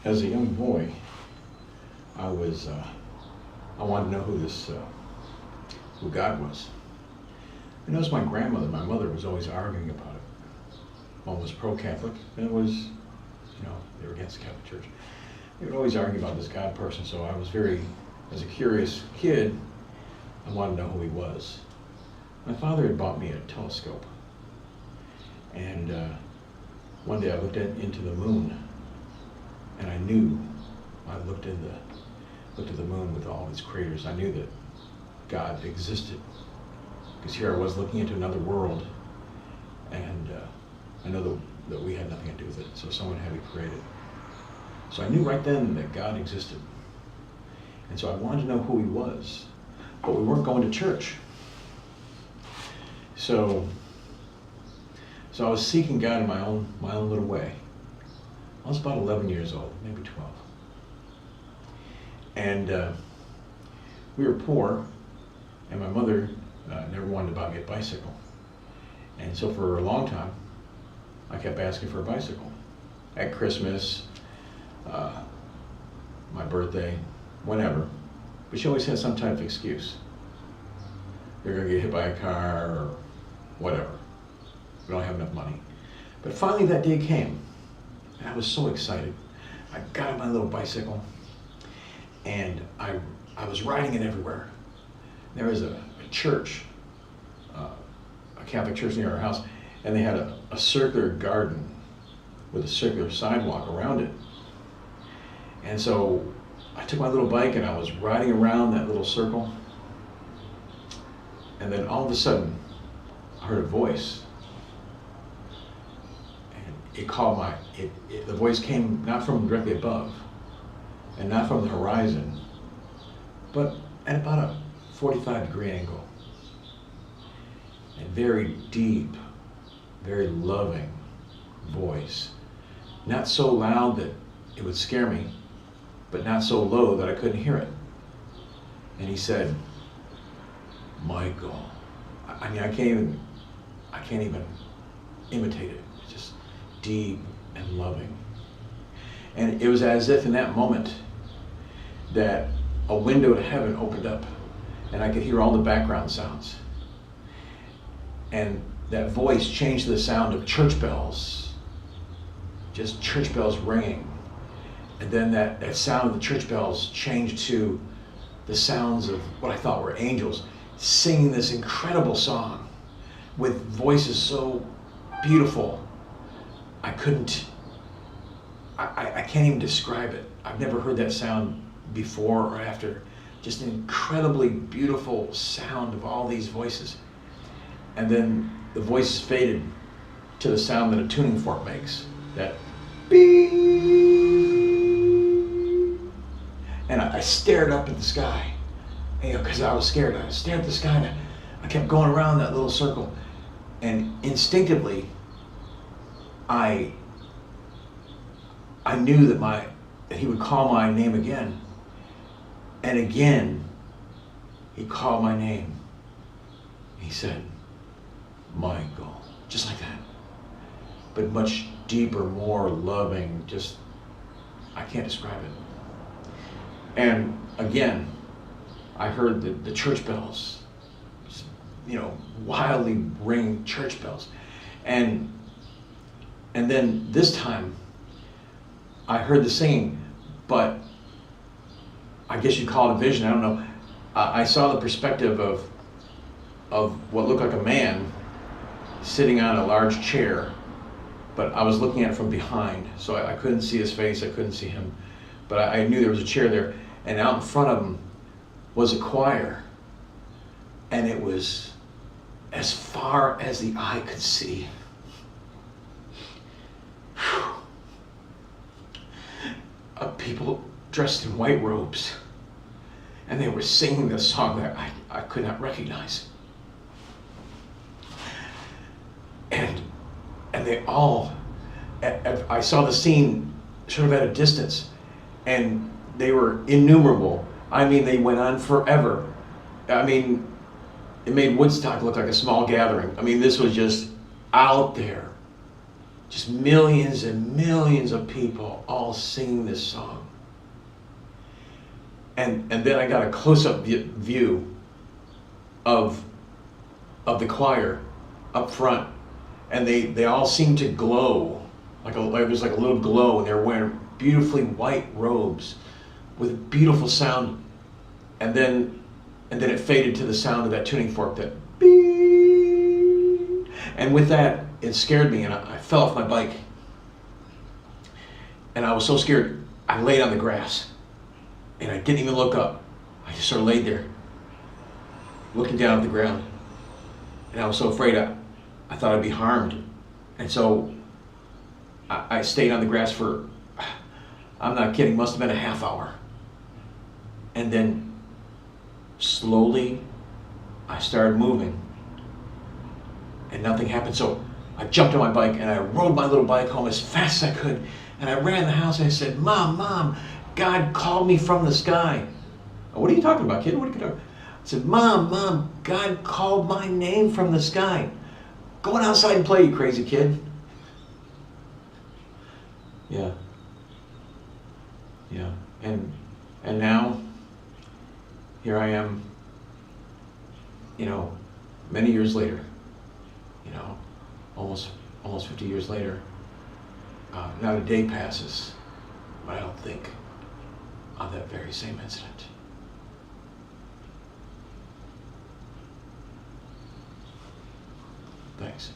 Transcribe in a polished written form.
As a young boy, I wanted to know who God was. I noticed my grandmother, my mother, was always arguing about it. One was pro-Catholic, and it was, they were against the Catholic Church. They would always argue about this God person, so I was as a curious kid, I wanted to know who he was. My father had bought me a telescope, and one day I looked into the moon, and I knew, I looked at the moon with all its craters, I knew that God existed. Because here I was looking into another world, and I know that we had nothing to do with it, so someone had to create it. So I knew right then that God existed. And so I wanted to know who he was, but we weren't going to church. So I was seeking God in my own little way. I was about 11 years old, maybe 12. And we were poor, and my mother never wanted to buy me a bicycle. And so for a long time, I kept asking for a bicycle. At Christmas, my birthday, whenever. But she always had some type of excuse. You're gonna get hit by a car or whatever. We don't have enough money. But finally that day came, and I was so excited. I got on my little bicycle, and I was riding it everywhere. There was a church, a Catholic church near our house, and they had a circular garden with a circular sidewalk around it. And so I took my little bike and I was riding around that little circle, and then all of a sudden I heard a voice, and it called the voice came not from directly above and not from the horizon, but at about a 45-degree angle, and very deep, very loving voice. Not so loud that it would scare me, but not so low that I couldn't hear it. And he said, Michael. I mean, I can't even imitate it. It's just deep and loving. And it was as if in that moment that a window to heaven opened up, and I could hear all the background sounds. And that voice changed to the sound of church bells, just church bells ringing. And then that sound of the church bells changed to the sounds of what I thought were angels singing this incredible song with voices so beautiful. I can't even describe it. I've never heard that sound before or after. Just an incredibly beautiful sound of all these voices. And then the voices faded to the sound that a tuning fork makes, that beep. And I stared up at the sky, because I was scared. I stared at the sky, and I kept going around that little circle. And instinctively, I knew that he would call my name again. And again, he called my name. He said, Michael, just like that. But much deeper, more loving, just, I can't describe it. And again, I heard the church bells, wildly ring church bells. And then this time, I heard the singing, but I guess you'd call it a vision, I don't know. I saw the perspective of what looked like a man sitting on a large chair, but I was looking at it from behind, so I couldn't see his face, I couldn't see him. But I knew there was a chair there, and out in front of him was a choir, and it was as far as the eye could see. People dressed in white robes, and they were singing this song that I could not recognize. And they all, I saw the scene sort of at a distance, and they were innumerable. I mean, they went on forever. I mean, it made Woodstock look like a small gathering. I mean, this was just out there. Just millions and millions of people all singing this song. And then I got a close-up view of the choir up front, and they all seemed to glow, it was like a little glow, and they were wearing beautifully white robes with beautiful sound, and then it faded to the sound of that tuning fork, that beep. And with that, it scared me, and I fell off my bike, and I was so scared I laid on the grass. And I didn't even look up. I just sort of laid there, looking down at the ground. And I was so afraid I thought I'd be harmed. And so I stayed on the grass for, I'm not kidding, must have been a half hour. And then slowly I started moving and nothing happened. So I jumped on my bike and I rode my little bike home as fast as I could. And I ran in the house and I said, Mom, God called me from the sky. Oh, what are you talking about, kid? What are you talking about? I said, Mom, God called my name from the sky. Go on outside and play, you crazy kid. Yeah. And now, here I am, many years later, almost 50 years later. Not a day passes, but I don't think on that very same incident. Thanks.